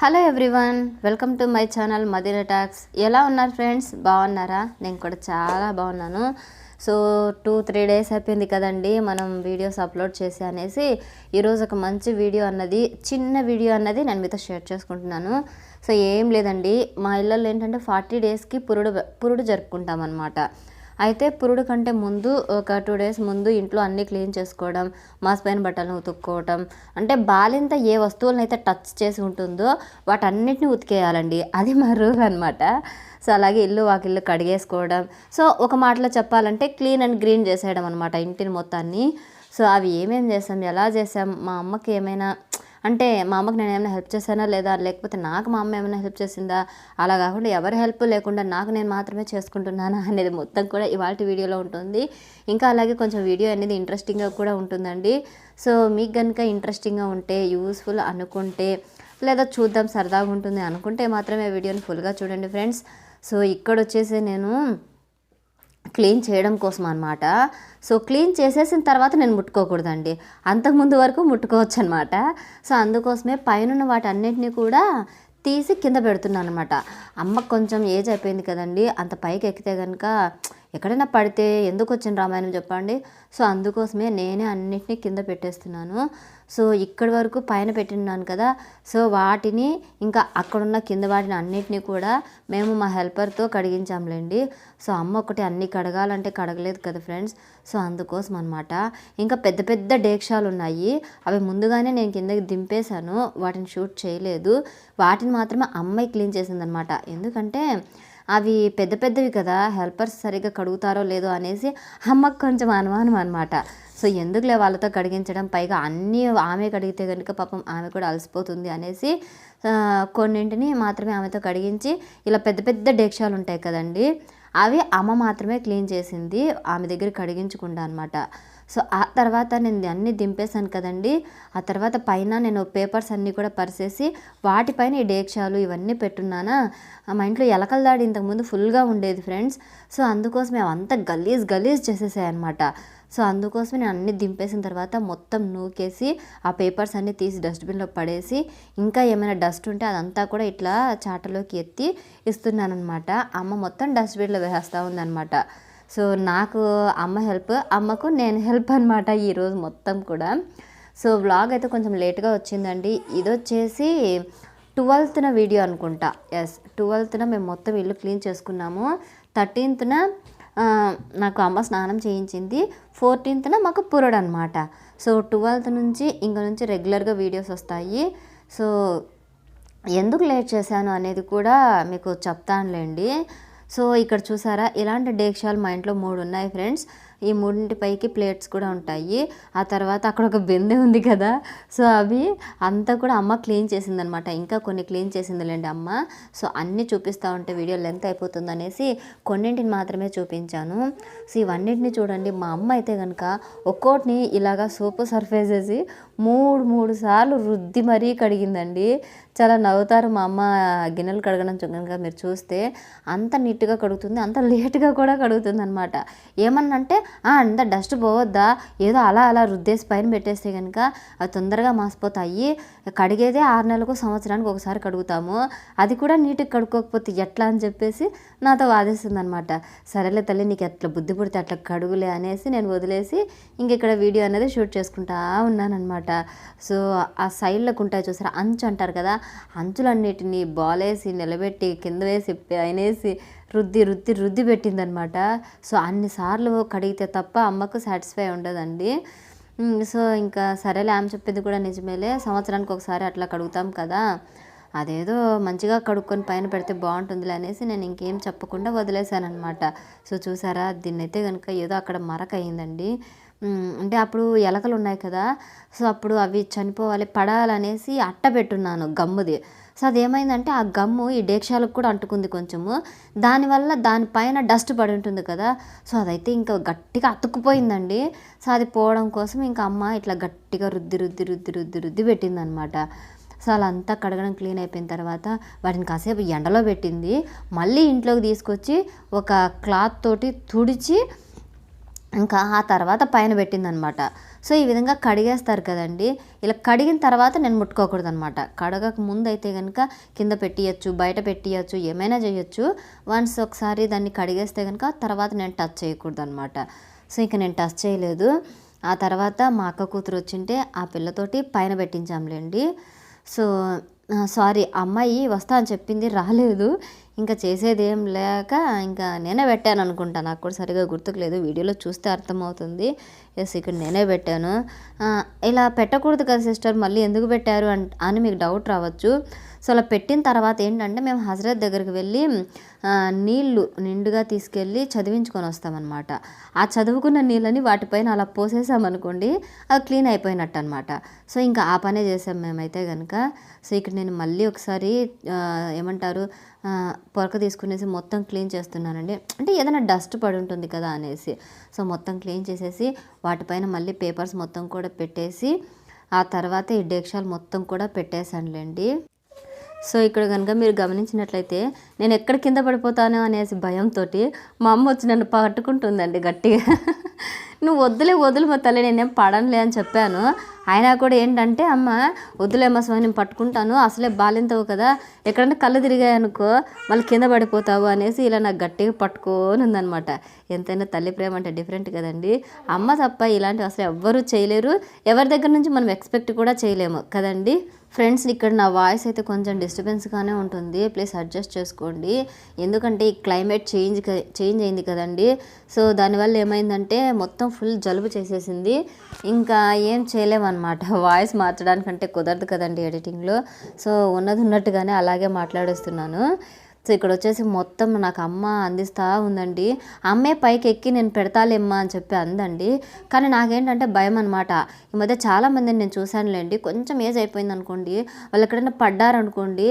Hello everyone, welcome to my channel Madina talks. ఎలా ఉన్నారు friends? బాగున్నారా? నేను కూడా చాలా బాగున్నాను. సో 2-3 డేస్ అయిపోయింది కదండి మనం వీడియోస్ అప్లోడ్ చేసి అనేసి ఈరోజు ఒక మంచి వీడియో అన్నది, చిన్న వీడియో అన్నది నేను మీతో షేర్ చేసుకుంటున్నాను. సో ఏం లేదండి, మా ఇళ్ళల్లో ఏంటంటే 40 డేస్కి పురుడు జరుపుకుంటాం అనమాట. అయితే పురుడు కంటే ముందు ఒక 2 డేస్ ముందు ఇంట్లో అన్నీ క్లీన్ చేసుకోవడం, మాసిపోయిన బట్టలను ఉతుక్కోవటం, అంటే బాలింత ఏ వస్తువులను అయితే టచ్ చేసి ఉంటుందో వాటన్నిటిని ఉతికేయాలండి. అది మా రూల్ అనమాట. సో అలాగే ఇల్లు వాకిళ్ళు కడిగేసుకోవడం, సో ఒక మాటలో చెప్పాలంటే క్లీన్ అండ్ గ్రీన్ చేసేయడం అనమాట ఇంటిని మొత్తాన్ని. సో అవి ఏమేమి చేసాం, ఎలా చేసాం, మా అమ్మకి ఏమైనా అంటే మా అమ్మకి నేను ఏమైనా హెల్ప్ చేశానా లేదా, లేకపోతే నాకు మా అమ్మ ఏమైనా హెల్ప్ చేసిందా, అలా కాకుండా ఎవరి హెల్ప్ లేకుండా నాకు నేను మాత్రమే చేసుకుంటున్నానా అనేది మొత్తం కూడా ఇవాళ వీడియోలో ఉంటుంది. ఇంకా అలాగే కొంచెం వీడియో అనేది ఇంట్రెస్టింగ్గా కూడా ఉంటుందండి. సో మీకు కనుక ఇంట్రెస్టింగ్గా ఉంటే, యూస్ఫుల్ అనుకుంటే, లేదా చూద్దాం సరదాగా ఉంటుంది అనుకుంటే మాత్రమే వీడియోని ఫుల్గా చూడండి ఫ్రెండ్స్. సో ఇక్కడ వచ్చేసి నేను క్లీన్ చేయడం కోసం అనమాట. సో క్లీన్ చేసేసిన తర్వాత నేను ముట్టుకోకూడదండి, అంతకుముందు వరకు ముట్టుకోవచ్చు అనమాట. సో అందుకోసమే పైన వాటి అన్నింటినీ కూడా తీసి కింద పెడుతున్నాను అనమాట. అమ్మకు కొంచెం ఏజ్ అయిపోయింది కదండి, అంత పైకి ఎక్కితే కనుక ఎక్కడైనా పడితే ఎందుకు వచ్చిన రామాయణం చెప్పండి. సో అందుకోసమే నేనే అన్నిటినీ కింద పెట్టేస్తున్నాను. సో ఇక్కడి వరకు పైన పెట్టినాను కదా, సో వాటిని ఇంకా అక్కడున్న కింద వాటిని అన్నిటినీ కూడా మేము మా హెల్పర్తో కడిగించాంలేండి. సో అమ్మ ఒకటి అన్నీ కడగాలంటే కడగలేదు కదా ఫ్రెండ్స్. సో అందుకోసం అనమాట. ఇంకా పెద్ద పెద్ద డేక్షాలు ఉన్నాయి, అవి ముందుగానే నేను కిందకి దింపేశాను, వాటిని షూట్ చేయలేదు. వాటిని మాత్రమే అమ్మాయి క్లీన్ చేసిందనమాట. ఎందుకంటే అవి పెద్ద పెద్దవి కదా, హెల్పర్స్ సరిగ్గా కడుగుతారో లేదో అనేసి అమ్మకు కొంచెం అనుమానం అనమాట. సో ఎందుకులే వాళ్ళతో కడిగించడం, పైగా అన్నీ ఆమె కడిగితే కనుక పాపం ఆమె కూడా అలసిపోతుంది అనేసి కొన్నింటిని మాత్రమే ఆమెతో కడిగించి, ఇలా పెద్ద పెద్ద డేక్షాలు ఉంటాయి కదండి, అవి అమ్మ మాత్రమే క్లీన్ చేసింది, ఆమె దగ్గర కడిగించకుండా అనమాట. సో ఆ తర్వాత నేను అన్నీ దింపేశాను కదండి. ఆ తర్వాత పైన నేను పేపర్స్ అన్నీ కూడా పరిచేసి వాటిపైన ఈ డేక్షాలు ఇవన్నీ పెట్టున్నానా. మా ఇంట్లో ఎలకల దాడి ఇంతకుముందు ఫుల్గా ఉండేది ఫ్రెండ్స్. సో అందుకోసమే అవంతా గలీజ్ చేసేసాయి అనమాట. సో అందుకోసమే నేను అన్నీ దింపేసిన తర్వాత మొత్తం నూకేసి ఆ పేపర్స్ అన్నీ తీసి డస్ట్బిన్లో పడేసి, ఇంకా ఏమైనా డస్ట్ ఉంటే అదంతా కూడా ఇట్లా చాటలోకి ఎత్తి ఇస్తున్నాను అనమాట. అమ్మ మొత్తం డస్ట్బిన్లో వేస్తూ ఉందన్నమాట. సో నాకు అమ్మ హెల్ప్, అమ్మకు నేను హెల్ప్ అనమాట ఈరోజు మొత్తం కూడా. సో వ్లాగ్ అయితే కొంచెం లేట్గా వచ్చిందండి. ఇది వచ్చేసి 12th వీడియో అనుకుంటా. ఎస్, 12th మేము మొత్తం ఇల్లు క్లీన్ చేసుకున్నాము. 13th నాకు అమ్మ స్నానం చేయించింది. 14th మాకు పురుడు అనమాట. సో 12th నుంచి నుంచి రెగ్యులర్గా వీడియోస్ వస్తాయి. సో ఎందుకు లేట్ చేశాను అనేది కూడా మీకు చెప్తానులేండి. సో ఇక్కడ చూసారా, ఇలాంటి డేక్షాలు మా ఇంట్లో 3 ఉన్నాయి ఫ్రెండ్స్. ఈ 3 పైకి ప్లేట్స్ కూడా ఉంటాయి. ఆ తర్వాత అక్కడ ఒక బెందె ఉంది కదా, సో అవి అంతా కూడా అమ్మ క్లీన్ చేసిందనమాట. ఇంకా కొన్ని క్లీన్ చేసిందిలేండి అమ్మ. సో అన్నీ చూపిస్తూ ఉంటే వీడియో లెంత్ అయిపోతుంది అనేసి కొన్నింటిని మాత్రమే చూపించాను. సో ఇవన్నింటినీ చూడండి, మా అమ్మ అయితే కనుక ఒక్కోటిని ఇలాగా సోపు సర్ఫ్ వేసేసి 3 సార్లు రుద్ది మరీ కడిగిందండి. చాలా నవ్వుతారు మా అమ్మ గిన్నెలు కడగడం కనుక మీరు చూస్తే. అంత నీట్గా కడుగుతుంది, అంత లేట్గా కూడా కడుగుతుంది అనమాట. ఏమన్నంటే అంత డస్ట్ పోవద్దా, ఏదో అలా రుద్దేసి పైన పెట్టేస్తే కనుక అవి తొందరగా మాసిపోతాయి, కడిగేదే 6 నెలలకు సంవత్సరానికి ఒకసారి కడుగుతాము, అది కూడా నీట్గా కడుక్కోకపోతే ఎట్లా అని చెప్పేసి నాతో వాదిస్తుంది అనమాట. సరేలే తల్లి, నీకు ఎట్లా బుద్ధి పుడితే అట్లా కడుగులే అనేసి నేను వదిలేసి ఇంక ఇక్కడ వీడియో అనేది షూట్ చేసుకుంటా ఉన్నానమాట. సో ఆ సైడ్లకు ఉంటాయి చూసారా, అంచు అంటారు కదా, అంచులన్నిటిని బాలేసి నిలబెట్టి కింద వేసి పైనేసి రుద్ది పెట్టిందనమాట. సో అన్నిసార్లు కడిగితే తప్ప అమ్మకు సాటిస్ఫై ఉండదండి. సో ఇంకా సరేలే, ఆమె చెప్పింది కూడా నిజమేలే, సంవత్సరానికి ఒకసారి అట్లా కడుగుతాం కదా, అదేదో మంచిగా కడుక్కొని పైన పెడితే బాగుంటుందిలే అనేసి నేను ఇంకేం చెప్పకుండా వదిలేశాను అనమాట. సో చూసారా, దీన్ని అయితే కనుక ఏదో అక్కడ మరక అయిందండి. అంటే అప్పుడు ఎలకలు ఉన్నాయి కదా, సో అప్పుడు అవి చనిపోవాలి పడాలనేసి అట్ట పెట్టున్నాను గమ్ముది. సో అదేమైందంటే ఆ గమ్ము ఈ డేక్షాలకు కూడా అంటుకుంది కొంచెము, దానివల్ల దానిపైన డస్ట్ పడి ఉంటుంది కదా, సో అదైతే ఇంకా గట్టిగా అతుక్కుపోయిందండి. సో అది పోవడం కోసం ఇంకా అమ్మ ఇట్లా గట్టిగా రుద్ది పెట్టిందనమాట. సో అలా అంతా కడగడం క్లీన్ అయిపోయిన తర్వాత వాటిని కాసేపు ఎండలో పెట్టింది, మళ్ళీ ఇంట్లోకి తీసుకొచ్చి ఒక క్లాత్ తోటి తుడిచి ఇంకా ఆ తర్వాత పైన పెట్టిందనమాట. సో ఈ విధంగా కడిగేస్తారు కదండి. ఇలా కడిగిన తర్వాత నేను ముట్టుకోకూడదు అనమాట. కడగక ముందు అయితే కనుక కింద పెట్టియచ్చు, బయట పెట్టియచ్చు, ఏమైనా చేయొచ్చు. వన్స్ ఒకసారి దాన్ని కడిగేస్తే కనుక తర్వాత నేను టచ్ చేయకూడదు అనమాట. సో ఇక నేను టచ్ చేయలేదు. ఆ తర్వాత మా అక్క కూతురు వచ్చింటే ఆ పిల్లతోటి పైన పెట్టించాంలేండి. సో సారీ, అమ్మాయి వస్తా అని చెప్పింది, రాలేదు. ఇంకా చేసేది ఏం లేక ఇంకా నేనే పెట్టాను అనుకుంటా, నాకు కూడా సరిగా గుర్తుకులేదు, వీడియోలో చూస్తే అర్థమవుతుంది. ఎస్, ఇక్కడ నేనే పెట్టాను. ఇలా పెట్టకూడదు కదా సిస్టర్, మళ్ళీ ఎందుకు పెట్టారు అని మీకు డౌట్ రావచ్చు. సో అలా పెట్టిన తర్వాత ఏంటంటే మేము హజరత్ దగ్గరికి వెళ్ళి నీళ్లు నిండుగా తీసుకెళ్ళి చదివించుకొని వస్తామన్నమాట. ఆ చదువుకున్న నీళ్ళని వాటిపైన అలా పోసేసామనుకోండి, అది క్లీన్ అయిపోయినట్టు అనమాట. సో ఇంకా ఆ పనే చేసాం మేమైతే కనుక. సో ఇక్కడ నేను మళ్ళీ ఒకసారి ఏమంటారు పొరక తీసుకునేసి మొత్తం క్లీన్ చేస్తున్నానండి. అంటే ఏదైనా డస్ట్ పడి ఉంటుంది కదా అనేసి. సో మొత్తం క్లీన్ చేసేసి వాటిపైన మళ్ళీ పేపర్స్ మొత్తం కూడా పెట్టేసి ఆ తర్వాత ఈ డేక్షాలు మొత్తం కూడా పెట్టేశానులేండి. సో ఇక్కడ కనుక మీరు గమనించినట్లయితే నేను ఎక్కడ కింద పడిపోతాను అనేసి భయంతో మా అమ్మ వచ్చి నన్ను పట్టుకుంటుందండి గట్టిగా. నువ్వు వదులు మా తల్లి, నేనేం పడనులే అని చెప్పాను. అయినా కూడా ఏంటంటే, అమ్మ వద్దులేమ్మ స్వామి, నేను పట్టుకుంటాను, అసలే బాలింతవు కదా, ఎక్కడన్నా కళ్ళు తిరిగాయనుకో మళ్ళీ కింద పడిపోతావు అనేసి ఇలా నాకు గట్టిగా పట్టుకొని ఉందనమాట. ఎంతైనా తల్లి ప్రేమ అంటే డిఫరెంట్ కదండి. అమ్మ తప్ప ఇలాంటివి అసలు ఎవ్వరూ చేయలేరు, ఎవరి దగ్గర నుంచి మనం ఎక్స్పెక్ట్ కూడా చేయలేము కదండి. ఫ్రెండ్స్, ఇక్కడ నా వాయిస్ అయితే కొంచెం డిస్టర్బెన్స్గానే ఉంటుంది, ప్లీజ్ అడ్జస్ట్ చేసుకోండి. ఎందుకంటే ఈ క్లైమేట్ చేంజ్ అయింది కదండి. సో దానివల్ల ఏమైందంటే మొత్తం ఫుల్ జలుబు చేసేసింది. ఇంకా ఏం చేయలేమన్నమాట, వాయిస్ మార్చడానికంటే కుదరదు కదండి ఎడిటింగ్లో. సో ఉన్నట్టుగానే అలాగే మాట్లాడేస్తున్నాను. సో ఇక్కడ వచ్చేసి మొత్తం నాకు అమ్మ అందిస్తూ ఉందండి. అమ్మే పైకి ఎక్కి నేను పెడతాలేమ్మా అని చెప్పి అందండి. కానీ నాకేంటంటే భయం అనమాట. ఈ మధ్య చాలామందిని నేను చూశానులేండి, కొంచెం ఏజ్ అయిపోయింది అనుకోండి, వాళ్ళు ఎక్కడైనా పడ్డారనుకోండి,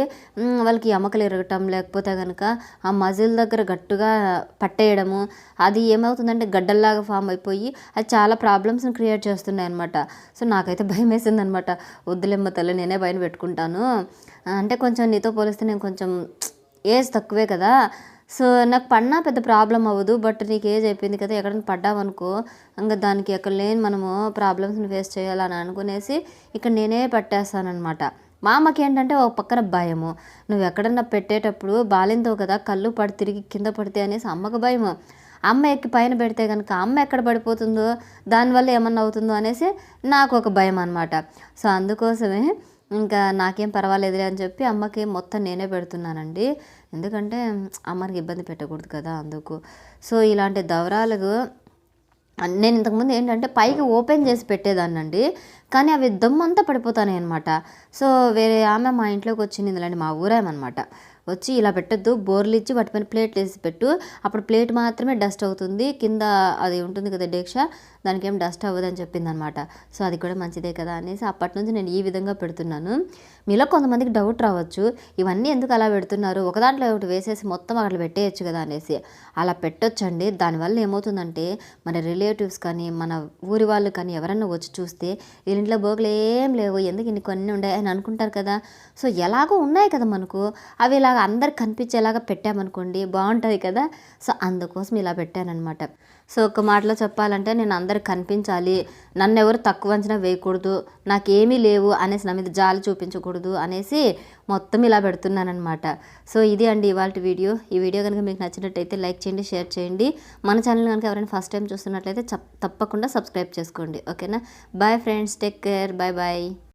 వాళ్ళకి ఎముకలు ఇరగటం, లేకపోతే కనుక ఆ మజిల్ దగ్గర గట్టిగా పట్టేయడము, అది ఏమవుతుందంటే గడ్డల్లాగా ఫామ్ అయిపోయి అది చాలా ప్రాబ్లమ్స్ని క్రియేట్ చేస్తున్నాయి అనమాట. సో నాకైతే భయం వేసింది అనమాట. వద్దులేమ్మ తల్లి, నేనే భయం పెట్టుకుంటాను. అంటే కొంచెం నీతో పోలిస్తే నేను కొంచెం ఏజ్ తక్కువే కదా, సో నాకు పడినా పెద్ద ప్రాబ్లం అవ్వదు. బట్ నీకు ఏజ్ అయిపోయింది కదా, ఎక్కడైనా పడ్డావనుకో ఇంకా దానికి ఎక్కడ లేని మనము ప్రాబ్లమ్స్ని ఫేస్ చేయాలని అనుకునేసి ఇక్కడ నేనే పట్టేస్తానమాట. మా అమ్మకి ఏంటంటే ఒక పక్కన భయము, నువ్వు ఎక్కడన్నా పెట్టేటప్పుడు బాలింతవు కదా, కళ్ళు పడి తిరిగి కింద పడితే అనేసి అమ్మకు భయము. అమ్మ ఎక్కి పైన పెడితే కనుక అమ్మ ఎక్కడ పడిపోతుందో, దానివల్ల ఏమన్నా అవుతుందో అనేసి నాకు ఒక భయం అనమాట. సో అందుకోసమే ఇంకా నాకేం పర్వాలేదులే అని చెప్పి అమ్మకి మొత్తం నేనే పెడుతున్నానండి. ఎందుకంటే అమ్మకి ఇబ్బంది పెట్టకూడదు కదా, అందుకు. సో ఇలాంటి దవరాలకు నేను ఇంతకుముందు ఏంటంటే పైకి ఓపెన్ చేసి పెట్టేదాన్నండి, కానీ అవి దమ్మంతా పడిపోతాయి అనమాట. సో వేరే ఆమె మా ఇంట్లోకి వచ్చింది, ఇలాంటి మా ఊరేమన్నమాట, వచ్చి ఇలా పెట్టద్దు, బోర్లు ఇచ్చి వాటిపైన ప్లేట్లు వేసి పెట్టు, అప్పుడు ప్లేట్ మాత్రమే డస్ట్ అవుతుంది, కింద అది ఉంటుంది కదా డేక్షా, దానికి ఏం డస్ట్ అవ్వదని చెప్పింది అనమాట. సో అది కూడా మంచిదే కదా అనేసి అప్పటి నుంచి నేను ఈ విధంగా పెడుతున్నాను. మీలో కొంతమందికి డౌట్ రావచ్చు, ఇవన్నీ ఎందుకు అలా పెడుతున్నారు, ఒక దాంట్లో ఒకటి వేసేసి మొత్తం అక్కడ పెట్టేయచ్చు కదా అనేసి. అలా పెట్టొచ్చండి. దానివల్ల ఏమవుతుందంటే మన రిలేటివ్స్ కానీ మన ఊరి వాళ్ళు కానీ ఎవరన్నా వచ్చి చూస్తే వీళ్ళింట్లో బోగులు ఏం లేవు, ఎందుకు ఇన్ని కొన్ని ఉన్నాయి అని అనుకుంటారు కదా. సో ఎలాగో ఉన్నాయి కదా మనకు, అవి ఇలాగ అందరికి కనిపించేలాగా పెట్టామనుకోండి బాగుంటుంది కదా. సో అందుకోసం ఇలా పెట్టానమాట. సో ఒక మాటలో చెప్పాలంటే నేను అందరికి కనిపించాలి, నన్ను ఎవరు తక్కువ అంచనా వేయకూడదు, నాకేమీ లేవు అనేసి నా మీద జాలి చూపించకూడదు అనేసి మొత్తం ఇలా పెడుతున్నానమాట. సో ఇది అండి ఇవాళ వీడియో. ఈ వీడియో కనుక మీకు నచ్చినట్టయితే లైక్ చేయండి, షేర్ చేయండి. మన ఛానల్ కనుక ఎవరైనా ఫస్ట్ టైం చూస్తున్నట్లయితే తప్పకుండా సబ్స్క్రైబ్ చేసుకోండి. ఓకేనా. Bye friends, take care, bye bye.